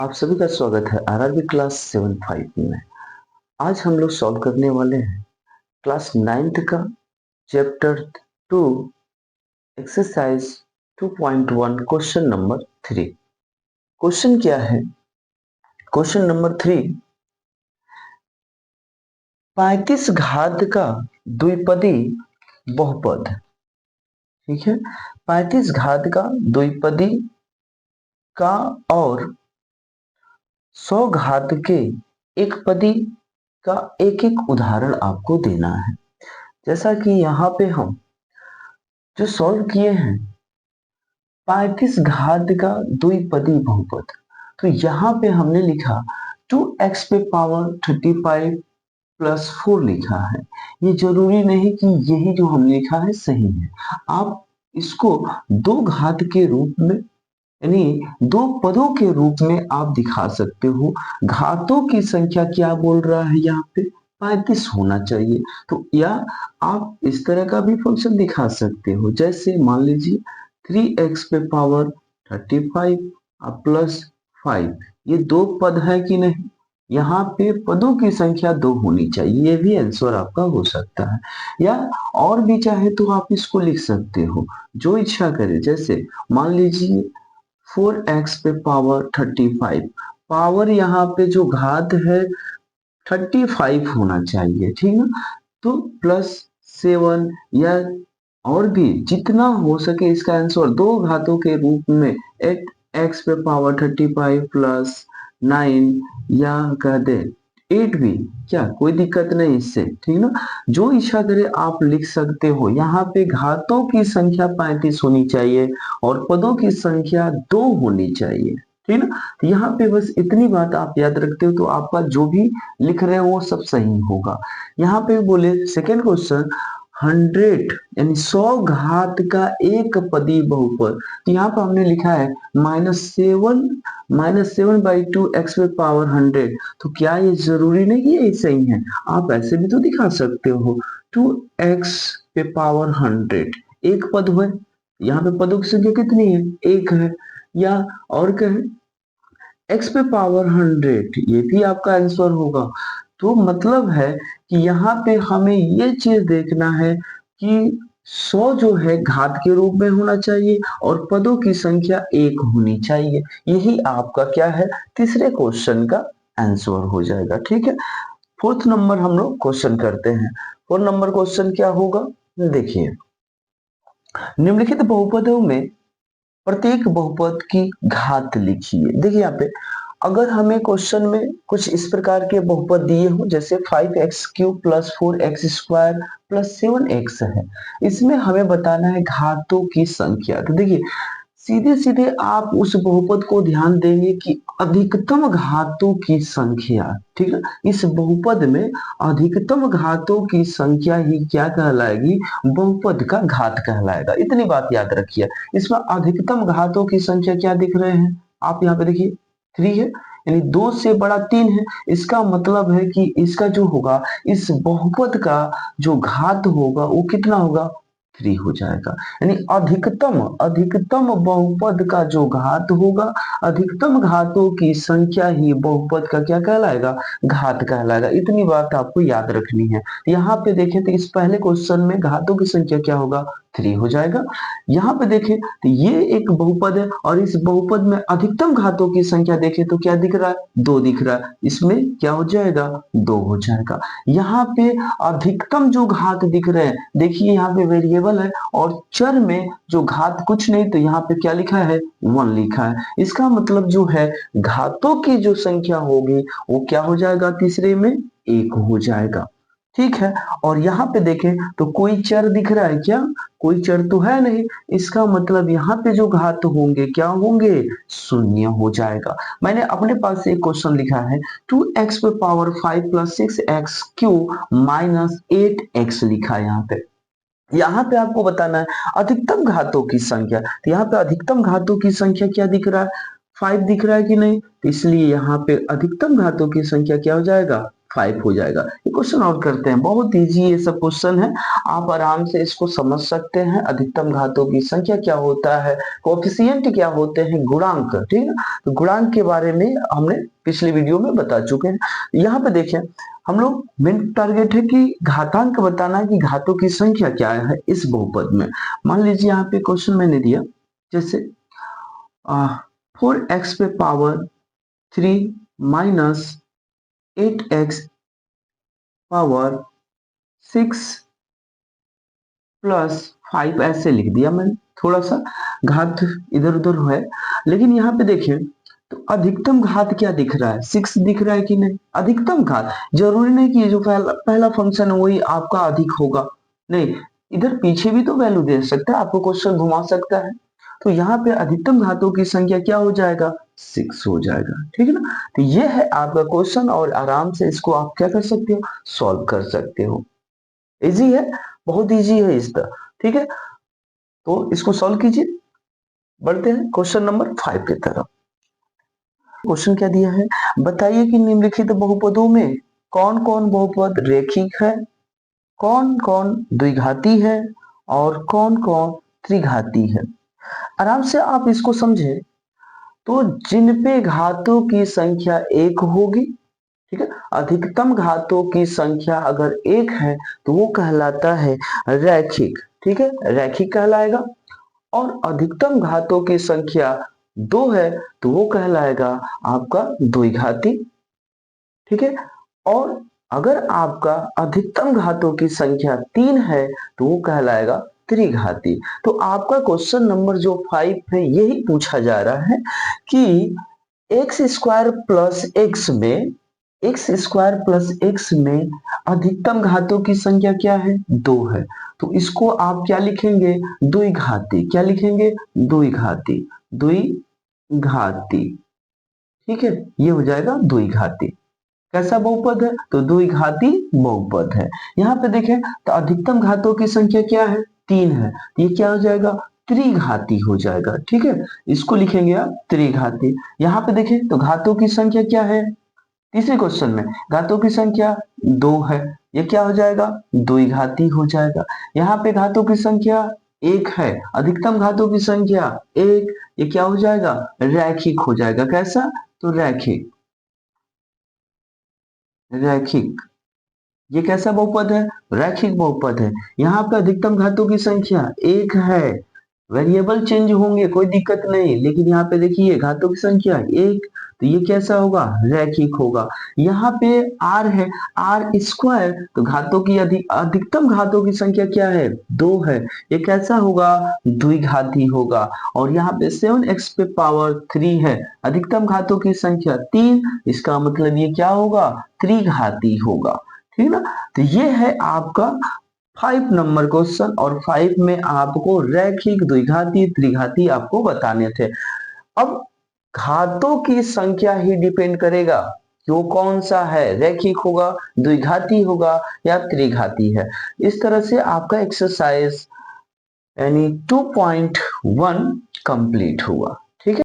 आप सभी का स्वागत है आरआरबी क्लास 75 में। आज हम लोग सॉल्व करने वाले हैं क्लास 9th का chapter 2 exercise 2.1 question number 3। Question क्या है? क्वेश्चन नंबर 3, 35 घात का द्विपदी बहुपद। ठीक है, 35 घात का द्विपदी का और 100 घात के एक पदी का एक एक उदाहरण आपको देना है। जैसा कि यहाँ पे हम जो सॉल्व किए हैं 35 घात का द्विपदी बहुपद, तो यहाँ पे हमने लिखा 2x पे पावर 35 प्लस 4 लिखा है। ये जरूरी नहीं कि यही जो हम लिखा है सही है। आप इसको दो घात के रूप में यानी दो पदों के रूप में आप दिखा सकते हो। घातों की संख्या क्या बोल रहा है यहाँ पे? 35 होना चाहिए। तो या आप इस तरह का भी फंक्शन दिखा सकते हो, जैसे मान लीजिए 3x पे पावर 35 प्लस 5। ये दो पद है कि नहीं? यहाँ पे पदों की संख्या दो होनी चाहिए। ये भी आंसर आपका हो सकता है, या और भी चाहे तो आप इसको लिख सकते हो, जो इच्छा करे। जैसे मान लीजिए 4x पे पावर 35, पावर यहाँ पे जो घात है 35 होना चाहिए, ठीक है। तो प्लस 7 या और भी जितना हो सके इसका आंसर दो घातों के रूप में 8x पे पावर 35 प्लस 9 या कह दे 8 भी, क्या कोई दिक्कत नहीं इससे, ठीक ना। जो इच्छा करे आप लिख सकते हो। यहाँ पे घातों की संख्या 35 होनी चाहिए और पदों की संख्या 2 होनी चाहिए, ठीक ना। तो यहाँ पे बस इतनी बात आप याद रखते हो तो आपका जो भी लिख रहे हो वो सब सही होगा। यहाँ पे बोले सेकेंड क्वेश्चन 100 यानी 100 घात का एक पदी बहुपद। तो यहाँ पर हमने लिखा है -7 बाई 2 एक्स पे पावर 100। तो क्या ये जरूरी नहीं कि ये सही है? आप ऐसे भी तो दिखा सकते हो 2x पे पावर 100 एक पद है। यहाँ पे पदों की संख्या कितनी है? एक है। या और कहें x पे पावर 100, ये भी आपका आंसर होगा। तो मतलब है कि यहाँ पे हमें ये चीज देखना है कि 100 जो है घात के रूप में होना चाहिए और पदों की संख्या एक होनी चाहिए। यही आपका क्या है? तीसरे क्वेश्चन का आंसर हो जाएगा, ठीक है। फोर्थ नंबर हम लोग क्वेश्चन करते हैं। फोर्थ नंबर क्वेश्चन क्या होगा? देखिए, निम्नलिखित बहुपदों में प्रत्येक बहुपद की घात लिखिए। देखिए यहाँ पे अगर हमें क्वेश्चन में कुछ इस प्रकार के बहुपद दिए हो, जैसे 5x³ plus 4x² plus 7x है, इसमें हमें बताना है घातों की संख्या। तो देखिए सीधे सीधे आप उस बहुपद को ध्यान देंगे कि अधिकतम घातों की संख्या, ठीक है। इस बहुपद में अधिकतम घातों की संख्या ही क्या कहलाएगी? बहुपद का घात कहलाएगा। इतनी बात याद रखिए। इसमें अधिकतम घातों की संख्या क्या दिख रहे हैं? आप यहाँ पे देखिए 3 है, यानी 2 से बड़ा 3 है। इसका मतलब है कि इसका जो होगा इस बहुपद का जो घात होगा वो कितना होगा? 3 हो जाएगा। यानी अधिकतम अधिकतम बहुपद का जो घात होगा, अधिकतम घातों की संख्या ही बहुपद का क्या कहलाएगा? घात कहलाएगा। इतनी बात आपको याद रखनी है। यहाँ पे देखें तो इस पहले क्वेश्चन में घातों की संख्या क्या होगा? 3 हो जाएगा। यहाँ पे देखें तो ये एक बहुपद है और इस बहुपद में अधिकतम घातों की संख्या देखें तो क्या दिख रहा है? 2 दिख रहा है। इसमें क्या हो जाएगा? 2 हो जाएगा। यहाँ पे अधिकतम जो घात दिख रहे हैं, देखिए यहाँ पे वेरिएबल है और चर में जो घात कुछ नहीं, तो यहाँ पे क्या लिखा है? 1 लिखा है। इसका मतलब जो है घातों की जो संख्या होगी वो क्या हो जाएगा? तीसरे में 1 हो जाएगा, ठीक है। और यहाँ पे देखें तो कोई चर दिख रहा है क्या? कोई चर तो है नहीं। इसका मतलब यहाँ पे जो घात होंगे क्या होंगे? शून्य हो जाएगा। मैंने अपने पास एक क्वेश्चन लिखा है 2x पे power 5 plus 6x³ minus 8x लिखा है। यहाँ पे आपको बताना है अधिकतम घातों की संख्या। तो यहाँ पे अधिकतम घातों की संख्या क्या दिख रहा है? 5 दिख रहा है कि नहीं? तो इसलिए यहाँ पे अधिकतम घातों की संख्या क्या हो जाएगा? 5 हो जाएगा। ये क्वेश्चन और करते हैं, बहुत इजी ये सब क्वेश्चन है, आप आराम से इसको समझ सकते हैं। अधिकतम घातों की संख्या क्या होता है, कोएफिशिएंट क्या होते हैं, गुणांक, ठीक है। तो गुणांक के बारे में हमने पिछले वीडियो में बता चुके हैं। यहाँ पे देखें, हम लोग मेन टारगेट है कि घातांक बताना है कि घातों की संख्या क्या है इस बहुपद में। मान लीजिए यहाँ पे क्वेश्चन मैंने दिया, जैसे 4x पे power 3 minus 8x power 6 plus 5 ऐसे लिख दिया मैंने। थोड़ा सा घात इधर उधर है, लेकिन यहाँ पे देखिए तो अधिकतम घात क्या दिख रहा है, 6 दिख रहा है कि नहीं। अधिकतम घात जरूरी नहीं कि ये जो पहला फंक्शन है वही आपका अधिक होगा, नहीं, इधर पीछे भी तो वैल्यू दे सकता है, आपको क्वेश्चन घुमा सकता है। तो यहाँ पे अधिकतम घातों की संख्या क्या हो जाएगा, 6 हो जाएगा, ठीक है ना। तो ये है आपका क्वेश्चन और आराम से इसको आप क्या कर सकते हो, सॉल्व कर सकते हो। इजी है, बहुत इजी है इस तरह, ठीक है। तो इसको सॉल्व कीजिए। बढ़ते हैं क्वेश्चन नंबर 5 की तरफ। क्वेश्चन क्या दिया है, बताइए कि निम्नलिखित बहुपदों में कौन कौन बहुपद रेखिक है, कौन कौन द्विघाती है और कौन कौन त्रिघाती है। आराम से आप इसको समझे तो जिन पे घातों की संख्या 1 होगी, ठीक है, अधिकतम घातों की संख्या अगर 1 है तो वो कहलाता है रैखिक, ठीक है, रैखिक कहलाएगा। और अधिकतम घातों की संख्या 2 है तो वो कहलाएगा आपका द्विघाती, ठीक है। और अगर आपका अधिकतम घातों की संख्या 3 है तो वो कहलाएगा त्रिघाती। तो आपका क्वेश्चन नंबर जो 5 है यही पूछा जा रहा है कि एक्स स्क्वायर प्लस एक्स में, एक्स स्क्वायर प्लस एक्स में अधिकतम घातों की संख्या क्या है, 2 है। तो इसको आप क्या लिखेंगे, द्विघाती। क्या लिखेंगे, द्विघाती, द्विघाती, ठीक है, ये हो जाएगा द्विघाती। कैसा बहुपद है, तो द्विघाती बहुपद है। यहाँ पे देखें तो अधिकतम घातों की संख्या क्या है, 3 है, ये क्या हो जाएगा, त्रिघाती हो जाएगा, ठीक है। इसको लिखेंगे आप त्रिघाती। यहाँ पे देखें तो घातों की संख्या क्या है, तीसरे क्वेश्चन में घातों की संख्या 2 है, ये क्या हो जाएगा, द्विघाती हो जाएगा। यहाँ पे घातों की संख्या 1 है, अधिकतम घातों की संख्या 1, ये क्या हो जाएगा, रैखिक हो जाएगा। कैसा, तो रैखिक, रैखिक, ये कैसा बहुपद है, रैखिक बहुपद है। यहाँ पे अधिकतम घातों की संख्या 1 है, वेरिएबल चेंज होंगे कोई दिक्कत नहीं, लेकिन यहाँ पे देखिए घातों की संख्या 1, तो ये कैसा होगा, रैखिक होगा। यहाँ पे r है, r स्क्वायर, तो घातों की अधिकतम घातों की संख्या क्या है, 2 है, ये कैसा होगा, द्विघाती होगा। और यहाँ पे 7x पे पावर 3 है, अधिकतम घातों की संख्या 3, इसका मतलब ये क्या होगा, त्रिघाती होगा, ठीक है ना। तो ये है आपका 5 नंबर क्वेश्चन, और 5 में आपको रैखिक, द्विघाती, त्रिघाती आपको बताने थे। अब घातों की संख्या ही डिपेंड करेगा कि वो कौन सा है, रैखिक होगा, द्विघाती होगा या त्रिघाती है। इस तरह से आपका एक्सरसाइज यानी 2.1 कंप्लीट हुआ।